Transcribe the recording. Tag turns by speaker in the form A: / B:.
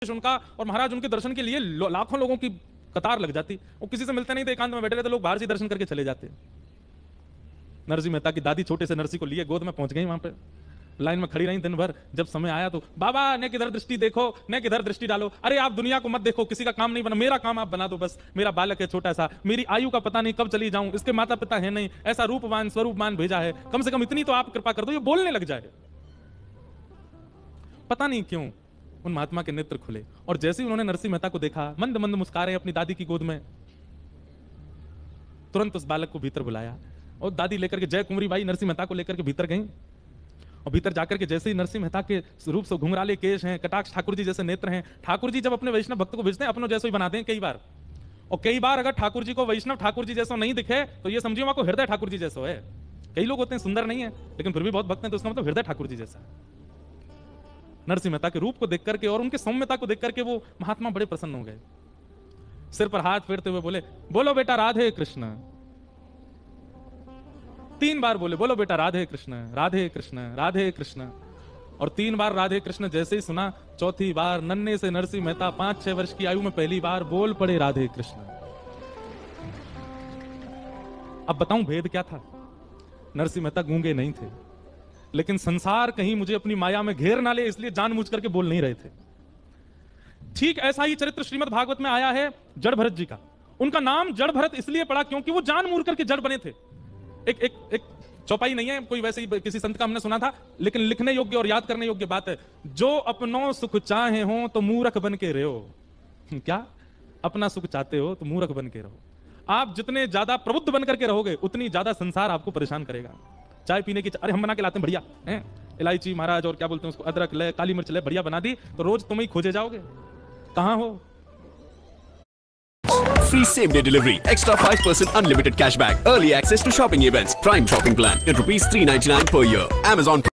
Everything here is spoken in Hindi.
A: उनका और महाराज उनके दर्शन के लिए लाखों लोगों की कतार लग जाती। वो किसी से मिलते नहीं थे, एकांत में बैठे रहते, लोग बाहर से दर्शन करके चले जाते। नरसिंह मेहता की दादी छोटे से नरसी को लिए गोद में पहुंच गई, वहां पे लाइन में खड़ी रही दिन भर। जब समय आया तो बाबा ने किधर दृष्टि देखो, ने किधर दृष्टि डालो। अरे आप दुनिया को मत देखो, किसी का काम नहीं बना, मेरा काम आप बना दो बस। मेरा बालक है छोटा सा, मेरी आयु का पता नहीं कब चली जाऊं, इसके माता पिता है नहीं, ऐसा रूपवान स्वरूपवान भेजा है, कम से कम इतनी तो आप कृपा कर दो। ये बोलने लग जाए। पता नहीं क्यों उन महात्मा के नेत्र खुले और जैसे ही उन्होंने नरसिंह मेहता को देखा, मंद मंद मुस्कुरा रहे अपनी दादी की गोद में, तुरंत उस बालक को भीतर बुलाया और दादी लेकर के जय कुंवरी बाई नरसिंह मेहता को लेकर के भीतर गई। और भीतर जाकर के जैसे ही नरसिंह मेहता के रूप से घुंघराले केश हैं, कटाक्ष ठाकुर जी जैसे नेत्र हैं। ठाकुर जी जब अपने वैष्णव भक्त को भेजते हैं अपनों जैसे ही बनाते हैं कई बार, और कई बार अगर ठाकुर जी को वैष्णव ठाकुर जी जैसा नहीं दिखे तो ये समझिए वहां को हृदय ठाकुर जी जैसा है। कई लोग होते हैं सुंदर नहीं है लेकिन फिर भी बहुत भक्त हैं, तो उसका मतलब हृदय ठाकुर जी जैसा। नरसिंह मेहता के रूप को देख करके और उनके सौम्यता को देख करके वो महात्मा बड़े प्रसन्न हो गए। सिर पर हाथ फेरते हुए बोले, बोलो बेटा राधे कृष्ण। 3 बार बोले, बोलो बेटा राधे कृष्ण राधे कृष्ण राधे कृष्ण। और 3 बार राधे कृष्ण जैसे ही सुना, चौथी बार नन्हे से नरसिंह मेहता 5-6 वर्ष की आयु में पहली बार बोल पड़े राधे कृष्ण। अब बताऊं भेद क्या था। नरसिंह मेहता गूंगे नहीं थे, लेकिन संसार कहीं मुझे अपनी माया में घेर ना ले इसलिए जानबूझ करके बोल नहीं रहे थे। ठीक ऐसा ही चरित्र श्रीमद् भागवत में आया है जड़ भरत जी का। उनका नाम जड़ भरत इसलिए पड़ा क्योंकि वो जानबूझ करके जड़ बने थे। एक चौपाई नहीं है कोई, वैसे ही किसी संत का हमने सुना था, लेकिन लिखने योग्य और याद करने योग्य बात है। जो अपनों सुख चाहे हो तो मूर्ख बन के रहो। क्या अपना सुख चाहते हो तो मूर्ख बन के रहो। आप जितने ज्यादा प्रबुद्ध बन करके रहोगे उतनी ज्यादा संसार आपको परेशान करेगा। चाय पीने की, अरे हम बना के लाते हैं बढ़िया हैं, इलायची महाराज और क्या बोलते हैं उसको, अदरक ले, काली मिर्च ले, बढ़िया बना दी तो रोज तुम ही खोजे जाओगे, कहां हो।
B: Free same-day delivery, extra 5% unlimited cashback, early access to shopping events, Prime shopping plan at ₹399 per year. Amazon